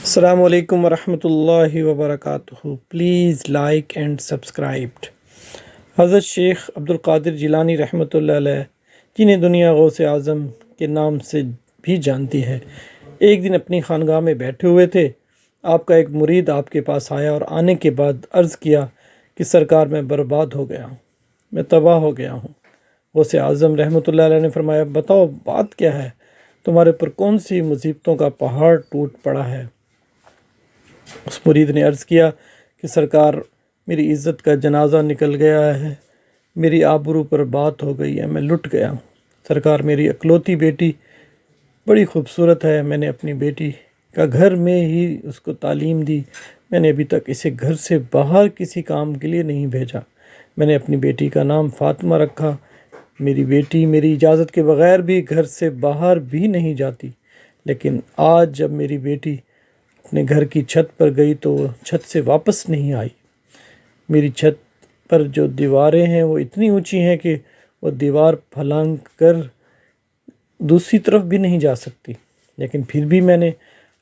السلام علیکم ورحمۃ اللہ وبرکاتہ. Please like and subscribed. حضرت شیخ عبد القادر جیلانی رحمۃ اللہ علیہ، جنہیں دنیا غوث اعظم کے نام سے بھی جانتی ہے، ایک دن اپنی خانقاہ میں بیٹھے ہوئے تھے. آپ کا ایک مرید آپ کے پاس آیا اور آنے کے بعد عرض کیا کہ سرکار میں برباد ہو گیا ہوں، میں تباہ ہو گیا ہوں. غوث اعظم رحمۃ اللہ علیہ نے فرمایا، بتاؤ بات کیا ہے؟ تمہارے پر کون سی مصیبتوں کا پہاڑ ٹوٹ پڑا ہے؟ اس مرید نے عرض کیا کہ سرکار، میری عزت کا جنازہ نکل گیا ہے، میری آبرو پر بات ہو گئی ہے، میں لٹ گیا ہوں. سرکار، میری اکلوتی بیٹی بڑی خوبصورت ہے، میں نے اپنی بیٹی کا گھر میں ہی اس کو تعلیم دی، میں نے ابھی تک اسے گھر سے باہر کسی کام کے لیے نہیں بھیجا. میں نے اپنی بیٹی کا نام فاطمہ رکھا. میری بیٹی میری اجازت کے بغیر بھی گھر سے باہر بھی نہیں جاتی، لیکن آج جب میری بیٹی اپنے گھر کی چھت پر گئی تو وہ چھت سے واپس نہیں آئی. میری چھت پر جو دیواریں ہیں وہ اتنی اونچی ہیں کہ وہ دیوار پھلانگ کر دوسری طرف بھی نہیں جا سکتی، لیکن پھر بھی میں نے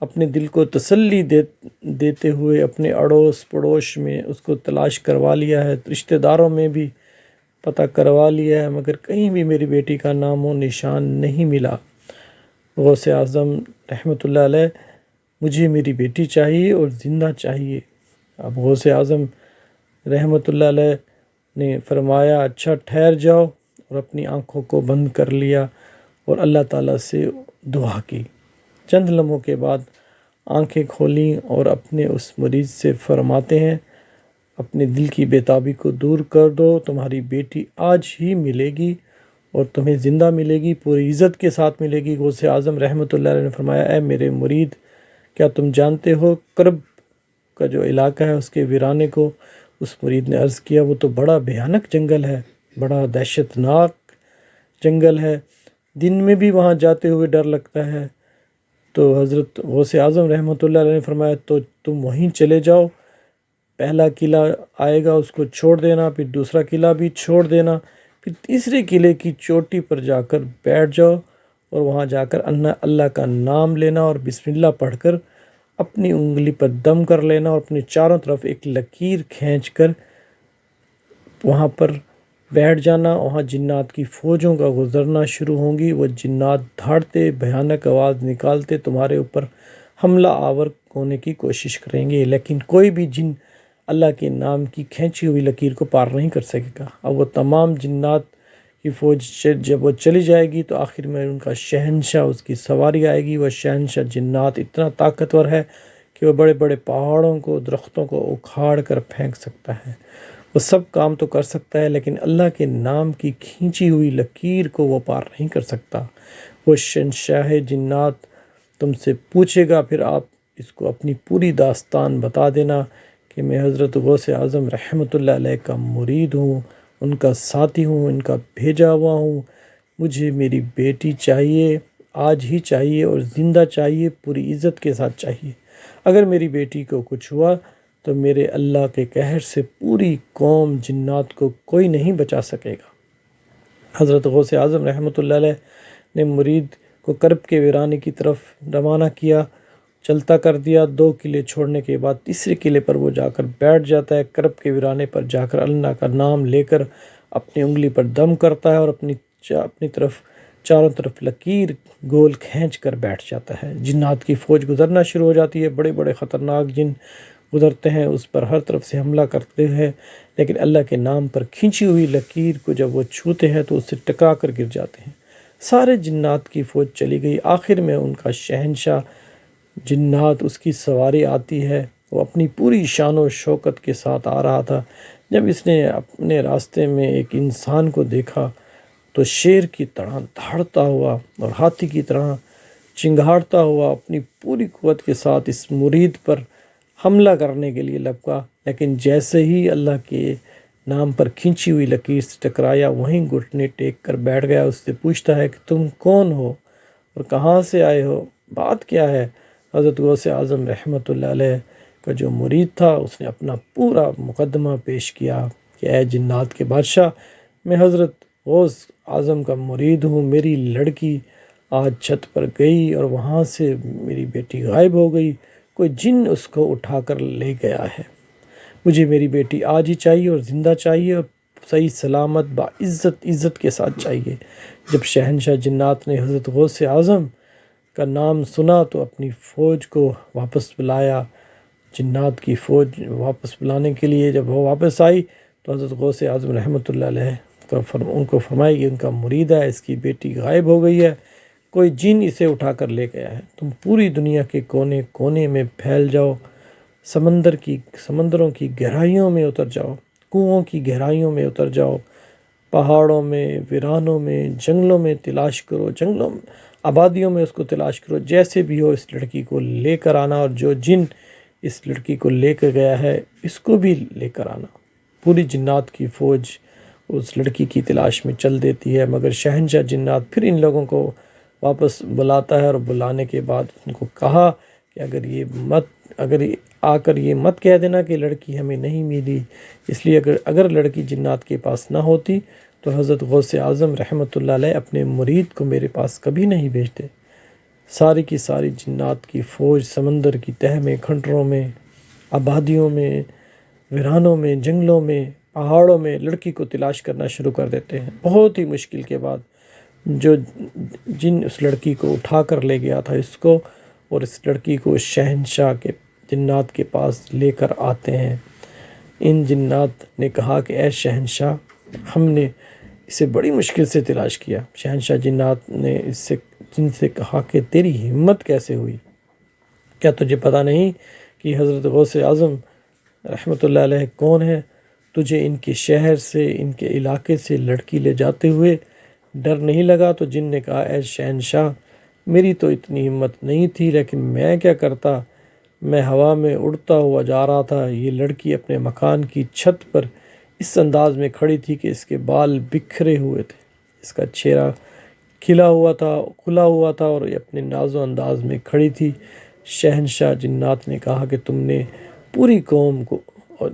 اپنے دل کو تسلی دیتے ہوئے اپنے اڑوس پڑوس میں اس کو تلاش کروا لیا ہے، رشتہ داروں میں بھی پتہ کروا لیا ہے، مگر کہیں بھی میری بیٹی کا نام و نشان نہیں ملا. غوث اعظم رحمۃ اللہ علیہ، مجھے میری بیٹی چاہیے اور زندہ چاہیے. اب غوث اعظم رحمۃ اللہ علیہ نے فرمایا، اچھا ٹھہر جاؤ، اور اپنی آنکھوں کو بند کر لیا اور اللہ تعالیٰ سے دعا کی. چند لمحوں کے بعد آنکھیں کھولیں اور اپنے اس مریض سے فرماتے ہیں، اپنے دل کی بےتابی کو دور کر دو، تمہاری بیٹی آج ہی ملے گی اور تمہیں زندہ ملے گی، پوری عزت کے ساتھ ملے گی. غوث اعظم رحمۃ اللہ علیہ نے فرمایا، اے میرے مرید، کیا تم جانتے ہو کرب کا جو علاقہ ہے اس کے ویرانے کو؟ اس مرید نے عرض کیا، وہ تو بڑا بھیانک جنگل ہے، بڑا دہشت ناک جنگل ہے، دن میں بھی وہاں جاتے ہوئے ڈر لگتا ہے. تو حضرت غوث اعظم رحمۃ اللہ علیہ نے فرمایا، تو تم وہیں چلے جاؤ، پہلا قلعہ آئے گا اس کو چھوڑ دینا، پھر دوسرا قلعہ بھی چھوڑ دینا، پھر تیسرے قلعے کی چوٹی پر جا کر بیٹھ جاؤ اور وہاں جا کر اللہ کا نام لینا اور بسم اللہ پڑھ کر اپنی انگلی پر دم کر لینا اور اپنے چاروں طرف ایک لکیر کھینچ کر وہاں پر بیٹھ جانا. وہاں جنات کی فوجوں کا گزرنا شروع ہوں گی. وہ جنات دھاڑتے بھیانک آواز نکالتے تمہارے اوپر حملہ آور ہونے کی کوشش کریں گے، لیکن کوئی بھی جن اللہ کے نام کی کھینچی ہوئی لکیر کو پار نہیں کر سکے گا. اب وہ تمام جنات کی فوج جب وہ چلی جائے گی تو آخر میں ان کا شہنشاہ اس کی سواری آئے گی. وہ شہنشاہ جنات اتنا طاقتور ہے کہ وہ بڑے بڑے پہاڑوں کو، درختوں کو اکھاڑ کر پھینک سکتا ہے. وہ سب کام تو کر سکتا ہے، لیکن اللہ کے نام کی کھینچی ہوئی لکیر کو وہ پار نہیں کر سکتا. وہ شہنشاہ جنات تم سے پوچھے گا، پھر آپ اس کو اپنی پوری داستان بتا دینا کہ میں حضرت غوث اعظم رحمۃ اللہ علیہ کا مرید ہوں، ان کا ساتھی ہوں، ان کا بھیجا ہوا ہوں. مجھے میری بیٹی چاہیے، آج ہی چاہیے، اور زندہ چاہیے، پوری عزت کے ساتھ چاہیے. اگر میری بیٹی کو کچھ ہوا تو میرے اللہ کے قہر سے پوری قوم جنات کو کوئی نہیں بچا سکے گا. حضرت غوث اعظم رحمۃ اللہ علیہ نے مرید کو کرب کے ویرانے کی طرف روانہ کیا، چلتا کر دیا. 2 قلعے چھوڑنے کے بعد تیسرے قلعے پر وہ جا کر بیٹھ جاتا ہے. کرب کے ویرانے پر جا کر اللہ کا نام لے کر اپنی انگلی پر دم کرتا ہے اور اپنی طرف چاروں طرف لکیر گول کھینچ کر بیٹھ جاتا ہے. جنات کی فوج گزرنا شروع ہو جاتی ہے. بڑے بڑے خطرناک جن گزرتے ہیں، اس پر ہر طرف سے حملہ کرتے ہیں، لیکن اللہ کے نام پر کھینچی ہوئی لکیر کو جب وہ چھوتے ہیں تو اس سے ٹکرا کر گر جاتے ہیں. سارے جنات کی فوج چلی گئی. آخر میں ان کا شہنشاہ جنات، اس کی سواری آتی ہے. وہ اپنی پوری شان و شوکت کے ساتھ آ رہا تھا. جب اس نے اپنے راستے میں ایک انسان کو دیکھا تو شیر کی طرح دھاڑتا ہوا اور ہاتھی کی طرح چنگھاڑتا ہوا اپنی پوری قوت کے ساتھ اس مرید پر حملہ کرنے کے لیے لپکا. لیکن جیسے ہی اللہ کے نام پر کھینچی ہوئی لکیر سے ٹکرایا، وہیں گھٹنے ٹیک کر بیٹھ گیا. اس سے پوچھتا ہے کہ تم کون ہو اور کہاں سے آئے ہو، بات کیا ہے؟ حضرت غوث اعظم رحمۃ اللہ علیہ کا جو مرید تھا اس نے اپنا پورا مقدمہ پیش کیا کہ اے جنات کے بادشاہ، میں حضرت غوث اعظم کا مرید ہوں. میری لڑکی آج چھت پر گئی اور وہاں سے میری بیٹی غائب ہو گئی. کوئی جن اس کو اٹھا کر لے گیا ہے۔ مجھے میری بیٹی آج ہی چاہیے اور زندہ چاہیے اور صحیح سلامت عزت کے ساتھ چاہیے۔ جب شہنشاہ جنات نے حضرت غوث اعظم کا نام سنا تو اپنی فوج کو واپس بلایا۔ جنات کی فوج واپس بلانے کے لیے جب وہ واپس آئی تو حضرت غوث اعظم رحمۃ اللہ علیہ ان کو فرمائی کہ ان کا مرید ہے، اس کی بیٹی غائب ہو گئی ہے، کوئی جن اسے اٹھا کر لے گیا ہے۔ تم پوری دنیا کے کونے کونے میں پھیل جاؤ، سمندروں کی گہرائیوں میں اتر جاؤ، کنوؤں کی گہرائیوں میں اتر جاؤ، پہاڑوں میں، ویرانوں میں، جنگلوں میں تلاش کرو، جنگلوں میں، آبادیوں میں اس کو تلاش کرو، جیسے بھی ہو اس لڑکی کو لے کر آنا، اور جو جن اس لڑکی کو لے کر گیا ہے اس کو بھی لے کر آنا۔ پوری جنات کی فوج اس لڑکی کی تلاش میں چل دیتی ہے، مگر شہنشاہ جنات پھر ان لوگوں کو واپس بلاتا ہے، اور بلانے کے بعد ان کو کہا کہ اگر آ کر یہ مت کہہ دینا کہ لڑکی ہمیں نہیں ملی، اس لیے اگر لڑکی جنات کے پاس نہ ہوتی تو حضرت غوث اعظم رحمۃ اللہ علیہ اپنے مرید کو میرے پاس کبھی نہیں بھیجتے۔ ساری کی ساری جنات کی فوج سمندر کی تہہ میں، کھنڈروں میں، آبادیوں میں، ویرانوں میں، جنگلوں میں، پہاڑوں میں لڑکی کو تلاش کرنا شروع کر دیتے ہیں۔ بہت ہی مشکل کے بعد جو جن اس لڑکی کو اٹھا کر لے گیا تھا اس کو، اور اس لڑکی کو شہنشاہ کے جنات کے پاس لے کر آتے ہیں۔ ان جنات نے کہا کہ اے شہنشاہ، ہم نے اسے بڑی مشکل سے تلاش کیا۔ شہنشاہ جنات نے جن سے کہا کہ تیری ہمت کیسے ہوئی؟ کیا تجھے پتہ نہیں کہ حضرت غوث اعظم رحمۃ اللہ علیہ کون ہے؟ تجھے ان کے شہر سے، ان کے علاقے سے لڑکی لے جاتے ہوئے ڈر نہیں لگا؟ تو جن نے کہا اے شہنشاہ، میری تو اتنی ہمت نہیں تھی، لیکن میں کیا کرتا، میں ہوا میں اڑتا ہوا جا رہا تھا۔ یہ لڑکی اپنے مکان کی چھت پر اس انداز میں کھڑی تھی کہ اس کے بال بکھرے ہوئے تھے، اس کا چہرہ کھلا ہوا تھا اور یہ اپنے ناز و انداز میں کھڑی تھی۔ شہنشاہ جنات نے کہا کہ تم نے پوری قوم کو اور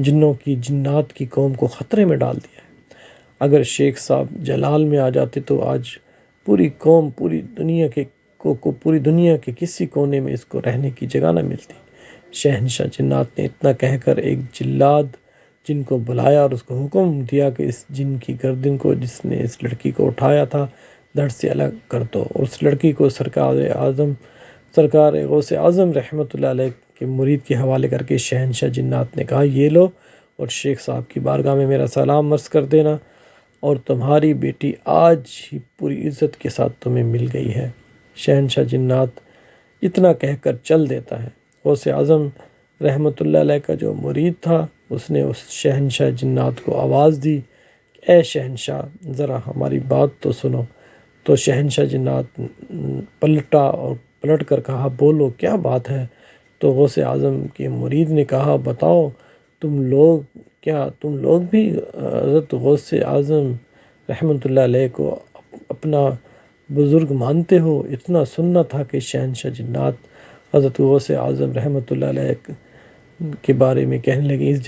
جنات کی قوم کو خطرے میں ڈال دیا ہے۔ اگر شیخ صاحب جلال میں آ جاتے تو آج پوری قوم، پوری دنیا کے کسی کونے میں اس کو رہنے کی جگہ نہ ملتی۔ شہنشاہ جنات نے اتنا کہہ کر ایک جلاد جن کو بلایا اور اس کو حکم دیا کہ اس جن کی گردن کو جس نے اس لڑکی کو اٹھایا تھا دھڑ سے الگ کر دو، اور اس لڑکی کو سرکار غوث اعظم رحمۃ اللہ علیہ کے مرید کے حوالے کر کے شہنشاہ جنات نے کہا یہ لو، اور شیخ صاحب کی بارگاہ میں میرا سلام عرض کر دینا، اور تمہاری بیٹی آج ہی پوری عزت کے ساتھ تمہیں مل گئی ہے۔ شہنشاہ جنات اتنا کہہ کر چل دیتا ہے۔ غوث اعظم رحمۃ اللہ علیہ کا جو مرید تھا اس نے اس شہنشاہ جنات کو آواز دی کہ اے شہنشاہ، ذرا ہماری بات تو سنو۔ تو شہنشاہ جنات پلٹا اور پلٹ کر کہا بولو کیا بات ہے؟ تو غوث اعظم کے مرید نے کہا بتاؤ، تم لوگ بھی حضرت غوث اعظم رحمۃ اللہ علیہ کو اپنا بزرگ مانتے ہو؟ اتنا سننا تھا کہ شہنشاہ جنات حضرت غوث اعظم رحمۃ اللہ علیہ کے بارے میں کہنے لگے، اس